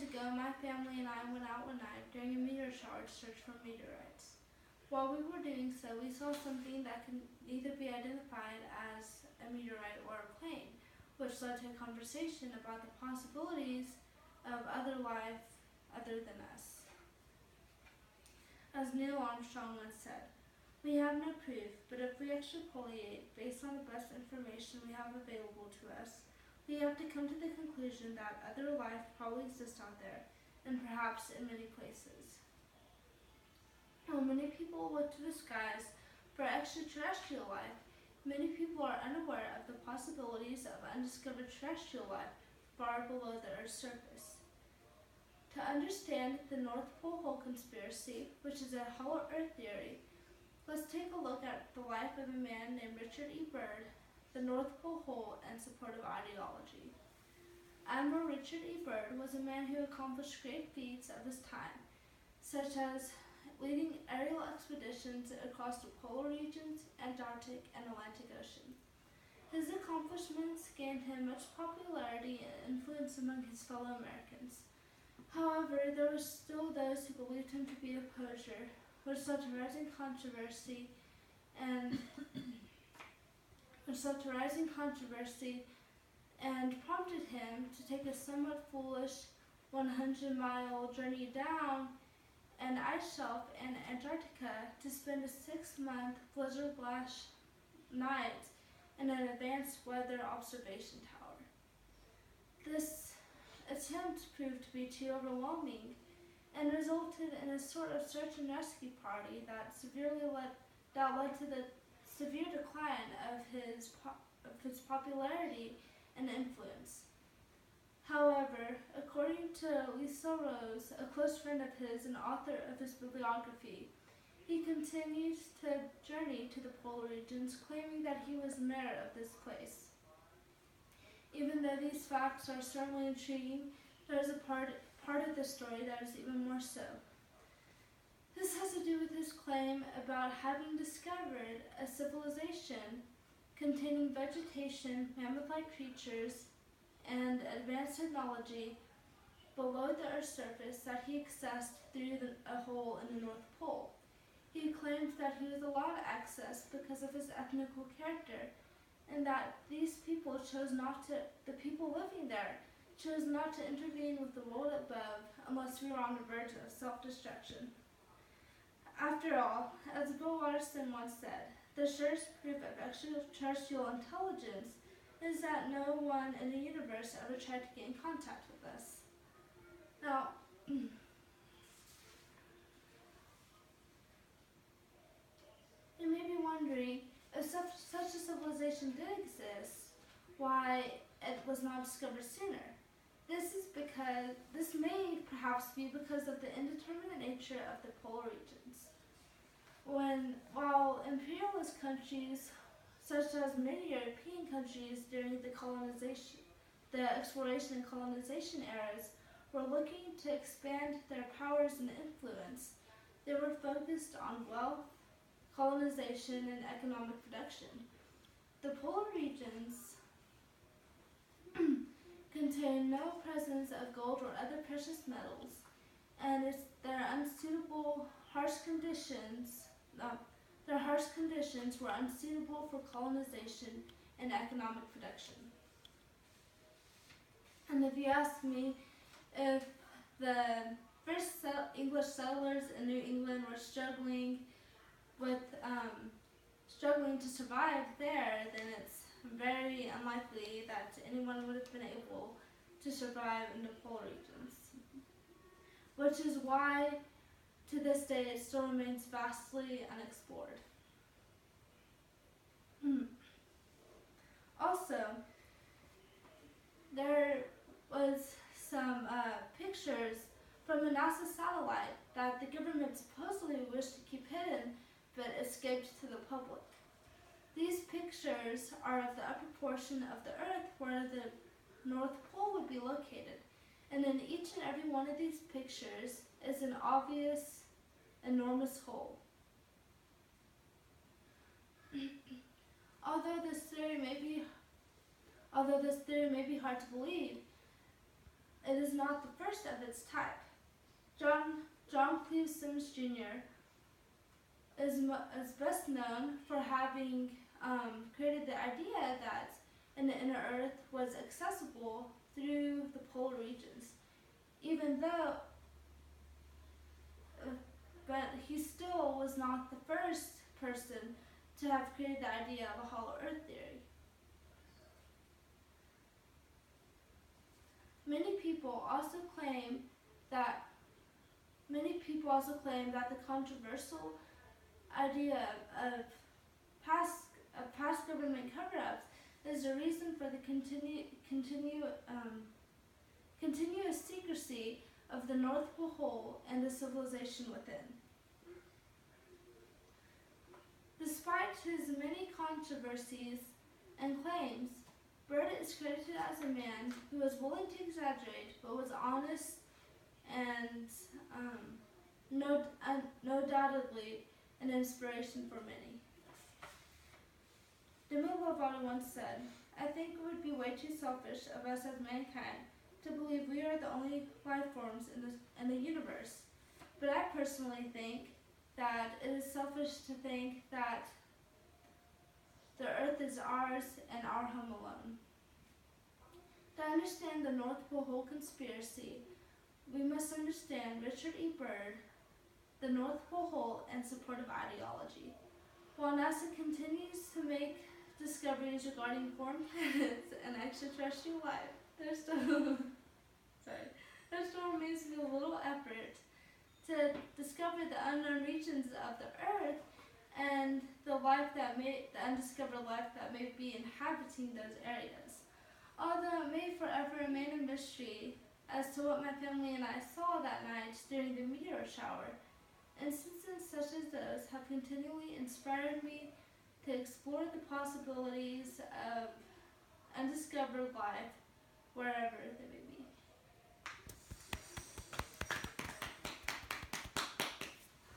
ago, my family and I went out one night during a meteor shower to search for meteorites. While we were doing so, we saw something that can either be identified as a meteorite or a plane, which led to a conversation about the possibilities of other life other than us. As Neil Armstrong once said, "We have no proof, but if we extrapolate based on the best information we have available to us, we have to come to the conclusion that other life probably exists out there, and perhaps in many places." While many people look to the skies for extraterrestrial life, many people are unaware of the possibilities of undiscovered terrestrial life far below the Earth's surface. To understand the North Pole hole conspiracy, which is a hollow Earth theory, let's take a look at the life of a man named Richard E. Byrd, the North Pole hole, and supportive ideology. Admiral Richard E. Byrd was a man who accomplished great feats of his time, such as leading aerial expeditions across the polar regions, Antarctic, and Atlantic Ocean. His accomplishments gained him much popularity and influence among his fellow Americans. However, there were still those who believed him to be a poser, which led to rising controversy and prompted him to take a somewhat foolish 100-mile journey down an ice shelf in Antarctica to spend a 6-month blizzard-blast night in an advanced weather observation tower. This attempt proved to be too overwhelming and resulted in a sort of search and rescue party that led to the severe decline of his popularity and influence. However, according to Lisa Rose, a close friend of his and author of his bibliography, he continued to journey to the polar regions, claiming that he was the mayor of this place. Even though these facts are certainly intriguing, there is a part of the story that is even more so. This has to do with his claim about having discovered a civilization containing vegetation, mammoth-like creatures, and advanced technology below the Earth's surface that he accessed through a hole in the North Pole. He claimed that he was allowed access because of his ethnical character, and that the people living there chose not to intervene with the world above unless we were on the verge of self-destruction. After all, as Bill Watterson once said, the surest proof of extraterrestrial intelligence is that no one in the universe ever tried to get in contact with us. Now, you may be wondering, if such a civilization did exist, why it was not discovered sooner. This may perhaps be because of the indeterminate nature of the polar regions. While imperialist countries, such as many European countries during the exploration and colonization eras, were looking to expand their powers and influence, they were focused on wealth, colonization, and economic production. The polar regions contain no presence of gold or other precious metals, and their harsh conditions were unsuitable for colonization and economic production. And if you ask me if the first English settlers in New England were struggling to survive there, then it's very unlikely that anyone would have been able to survive in the polar regions. Which is why, to this day, it still remains vastly unexplored. Also, there was some pictures from a NASA satellite that the government supposedly wished to keep hidden, but escaped to the public. These pictures are of the upper portion of the Earth where the North Pole would be located, and in each and every one of these pictures is an obvious, enormous hole. Although this theory may be hard to believe, it is not the first of its type. John Cleves Sims Jr. is best known for having created the idea that an inner Earth was accessible through the polar regions, even though, but he still was not the first person to have created the idea of a hollow Earth theory. Many people also claim that the controversial idea of past government cover-ups is the reason for the continuous secrecy of the North Pole and the civilization within. Despite his many controversies and claims, Byrd is credited as a man who was willing to exaggerate but was honest and no doubtedly an inspiration for many. Demi Lovato once said, "I think it would be way too selfish of us as mankind to believe we are the only life forms in the universe. But I personally think that it is selfish to think that the Earth is ours and our home alone." To understand the North Pole conspiracy, we must understand Richard E. Byrd, the North Pole, and supportive ideology. While NASA continues to make discoveries regarding foreign planets and extraterrestrial life, there still remains to be a little effort to discover the unknown regions of the Earth and the undiscovered life that may be inhabiting those areas. Although it may forever remain a mystery as to what my family and I saw that night during the meteor shower, instances such as those have continually inspired me to explore the possibilities of undiscovered life wherever they may be.